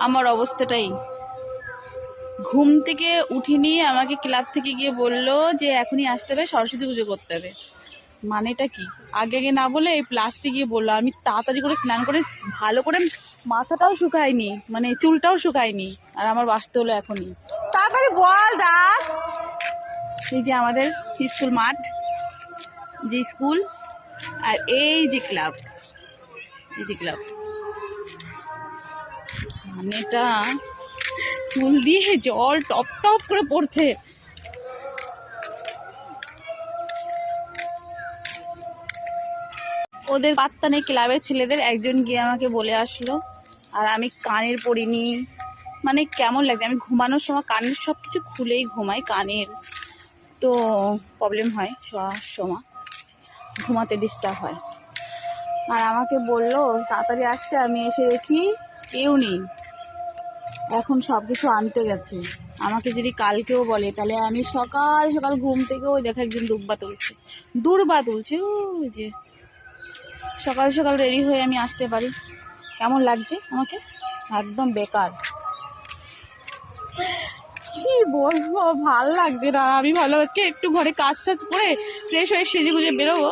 আমার অবস্থাটাই, ঘুম থেকে উঠিনি, আমাকে ক্লাব থেকে গিয়ে বললো যে এখনই আসতে হবে, সরস্বতী পুজো করতে হবে। মানেটা কি? আগে আগে না বলে এই প্লাস্টিক গিয়ে বললো। আমি তাড়াতাড়ি করে স্নান করে ভালো করে মাথাটাও শুকায়নি, মানে চুলটাও শুকায়নি, আর আমার বাঁচতে হলো এখনই। তাড়াতাড়ি বল রাত। এই যে আমাদের স্কুল মাঠ, যে স্কুল, আর এই যে ক্লাব, এই যে ক্লাব। মানেটা চুল দিয়ে জল টপ টপ করে পড়ছে। ওদের পাত্তা নেই, ক্লাবের ছেলেদের। একজন গিয়ে আমাকে বলে আসলো, আর আমি কানের পরিনি। মানে কেমন লাগছে, আমি ঘুমানোর সময় কানের সব কিছু খুলেই ঘুমাই, কানের তো প্রবলেম হয়, শোয়ার সময় ঘুমাতে ডিস্টার্ব হয়। আর আমাকে বললো তাড়াতাড়ি আসতে, আমি এসে দেখি কেউ নেই, এখন সব কিছু আনতে গেছে। আমাকে যদি কালকেও বলে, তাহলে আমি সকাল সকাল ঘুম থেকে ওই দেখা একজন দূর্বা তুলছে ওই যে, সকাল সকাল রেডি হয়ে আমি আসতে পারি। কেমন লাগছে আমাকে? একদম বেকার। কি বলবো, ভাল লাগছে না। আমি ভালো আজকে একটু ঘরে কাজ টাজ করে ফ্রেশ হয়ে সেজে গুজে বেরোবো।